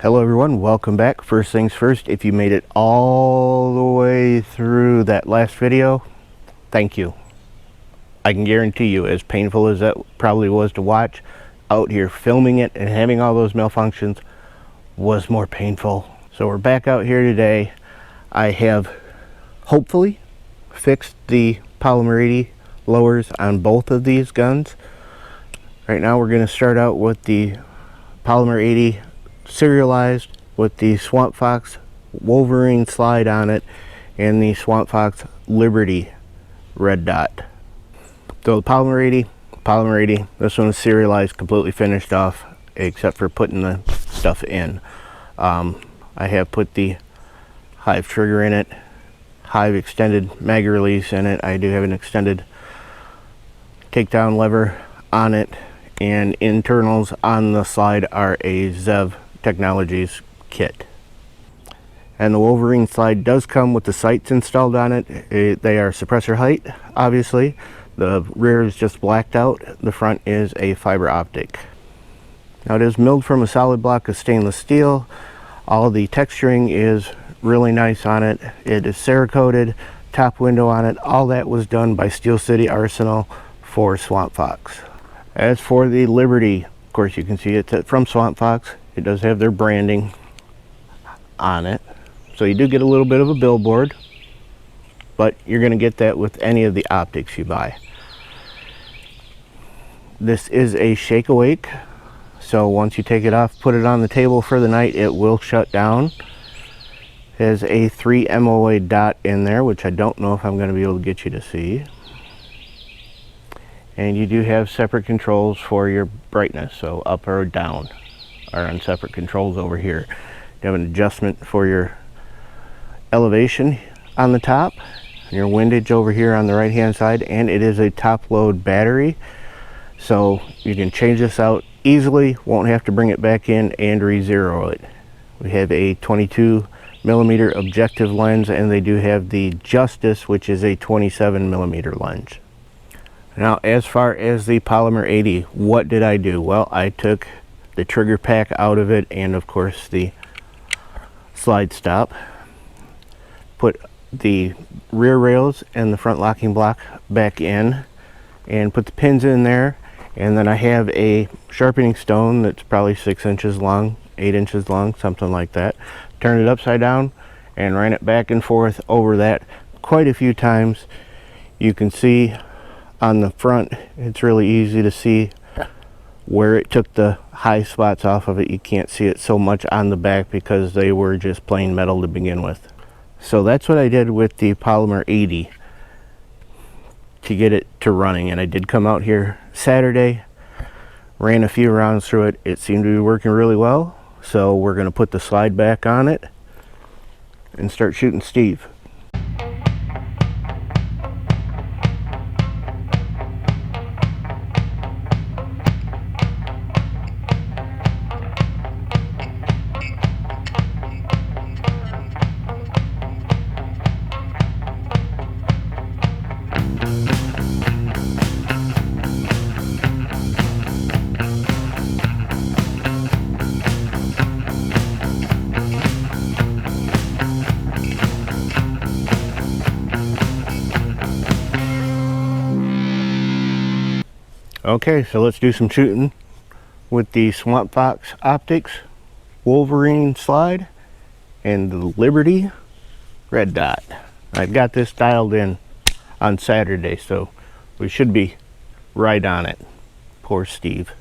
Hello everyone, welcome back. First things first, if you made it all the way through that last video, thank you. I can guarantee you, as painful as that probably was to watch, out here filming it and having all those malfunctions was more painful. So we're back out here today. I have hopefully fixed the Polymer 80 lowers on both of these guns. Right now we're going to start out with the Polymer 80 serialized with the Swampfox Wolverine slide on it and the Swampfox Liberty red dot. So the Polymer 80, this one is serialized, completely finished off except for putting the stuff in. I have put the Hive trigger in it, Hive extended mag release in it. I do have an extended takedown lever on it, and internals on the slide are a Zev Technologies kit. And the Wolverine slide does come with the sights installed on it. They are suppressor height, obviously. The rear is just blacked out. The front is a fiber optic. Now it is milled from a solid block of stainless steel. All the texturing is really nice on it. It is Cerakoted, top window on it. All that was done by Steel City Arsenal for Swampfox. As for the Liberty, of course you can see it's from Swampfox. It does have their branding on it. So you do get a little bit of a billboard, but you're going to get that with any of the optics you buy. This is a shake awake, so once you take it off, put it on the table for the night, it will shut down. It has a 3 MOA dot in there, which I don't know if I'm going to be able to get you to see. And you do have separate controls for your brightness, so up or down are on separate controls over here. You have an adjustment for your elevation on the top, your windage over here on the right hand side, and it is a top load battery, so you can change this out easily, won't have to bring it back in and re-zero it. We have a 22mm objective lens, and they do have the Justice, which is a 27mm lens. Now as far as the Polymer 80, what did I do? Well, I took the trigger pack out of it, and of course the slide stop. Put the rear rails and the front locking block back in and put the pins in there, and then I have a sharpening stone that's probably 6 inches long, 8 inches long, something like that. Turn it upside down and ran it back and forth over that quite a few times. You can see on the front, it's really easy to see where it took the high spots off of it. You can't see it so much on the back because they were just plain metal to begin with. So that's what I did with the Polymer 80 to get it to running. And I did come out here Saturday, ran a few rounds through it. It seemed to be working really well. So we're going to put the slide back on it and start shooting Steve. Okay, so let's do some shooting with the Swampfox Optics Wolverine slide and the Liberty red dot. I got this dialed in on Saturday, so we should be right on it. Poor Steve.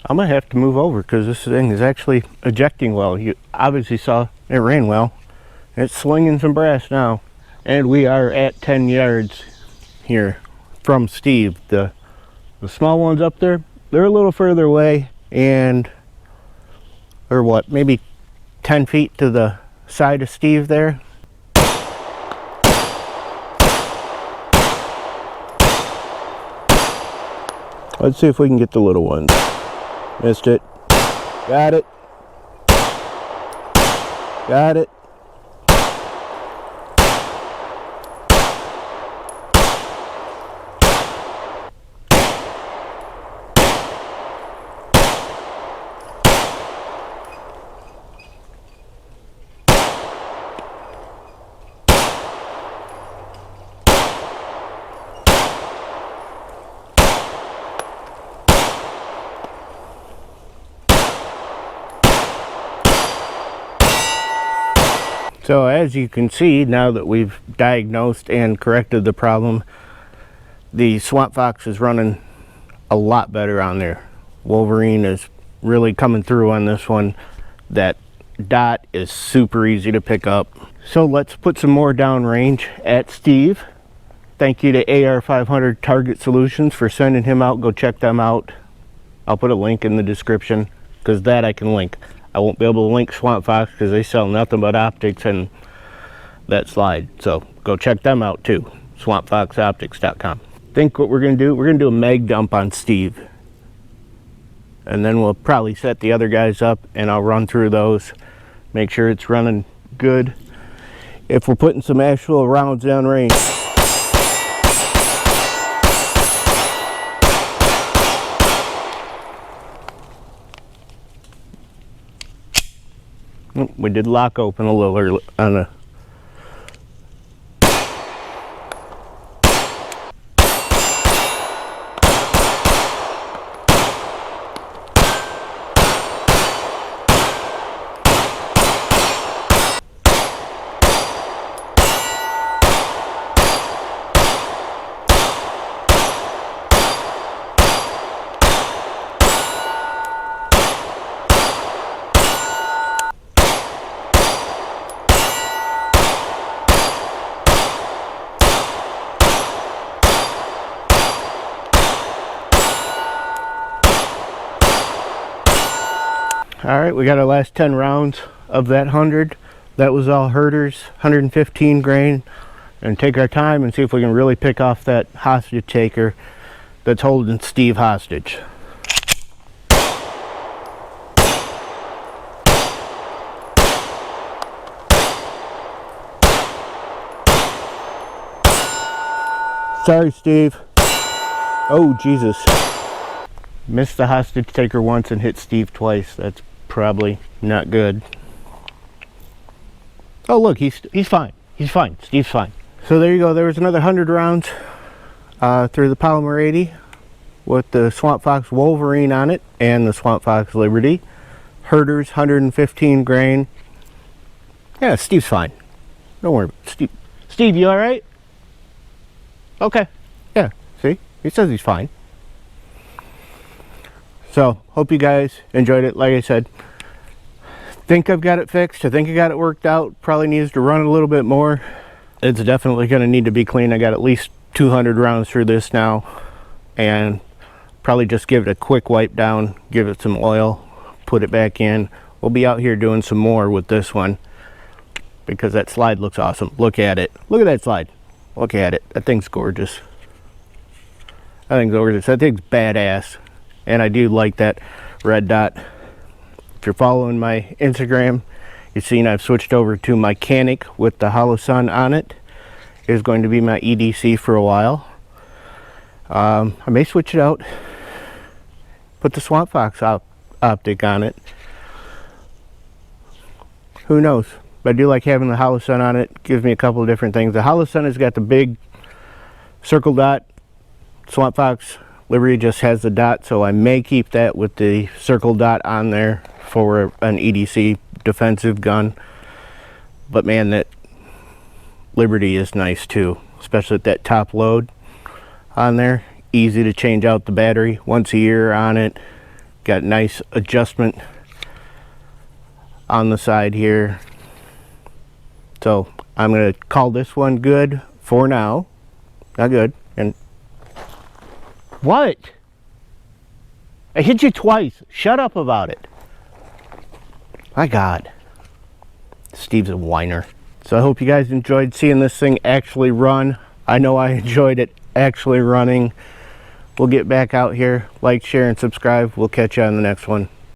I'm gonna have to move over because this thing is actually ejecting well. You obviously saw it ran well. It's swinging some brass now, and we are at 10 yards here from Steve. The small ones up there, they're a little further away, and or what, maybe 10 feet to the side of Steve there. Let's see if we can get the little ones. Missed it. Got it. Got it. So as you can see, now that we've diagnosed and corrected the problem, the Swampfox is running a lot better on there. Wolverine is really coming through on this one. That dot is super easy to pick up. So let's put some more downrange at Steve. Thank you to AR500 Target Solutions for sending him out. Go check them out. I'll put a link in the description, because that I can link. I won't be able to link Swampfox because they sell nothing but optics and that slide. So go check them out too. Swampfoxoptics.com. Think what we're going to do? We're going to do a mag dump on Steve. And then we'll probably set the other guys up and I'll run through those. Make sure it's running good. If we're putting some actual rounds down range. We did lock open a little early on a. Alright, we got our last 10 rounds of that 100. That was all herders, 115 grain. And take our time and see if we can really pick off that hostage taker that's holding Steve hostage. Sorry, Steve. Oh, Jesus. Missed the hostage taker once and hit Steve twice. That's probably not good. Oh, look, he's fine. He's fine. Steve's fine. So there you go. There was another 100 rounds through the Polymer 80 with the Swampfox Wolverine on it and the Swampfox Liberty. Herders, 115 grain. Yeah, Steve's fine. Don't worry. Steve, you all right? Okay. Yeah, see? He says he's fine. So, hope you guys enjoyed it. Like I said, think I've got it fixed. I think I got it worked out. Probably needs to run a little bit more. It's definitely going to need to be clean. I got at least 200 rounds through this now. And probably just give it a quick wipe down. Give it some oil. Put it back in. We'll be out here doing some more with this one. Because that slide looks awesome. Look at it. Look at that slide. Look at it. That thing's gorgeous. I think it's gorgeous. That thing's badass. And I do like that red dot. If you're following my Instagram, you've seen I've switched over to my Canic with the hollow sun on it. It's going to be my EDC for a while. I may switch it out. Put the Swampfox optic on it. Who knows? But I do like having the hollow sun on it. Gives me a couple of different things. The hollow sun has got the big circle dot. Swampfox Liberty just has the dot, so I may keep that with the circle dot on there for an EDC defensive gun. But man, that Liberty is nice too, especially with that top load on there. Easy to change out the battery once a year on it. Got nice adjustment on the side here. So I'm going to call this one good for now. Not good. And what? I hit you twice. Shut up about it. My God. Steve's a whiner. So I hope you guys enjoyed seeing this thing actually run. I know I enjoyed it actually running. We'll get back out here. Like, share, and subscribe. We'll catch you on the next one.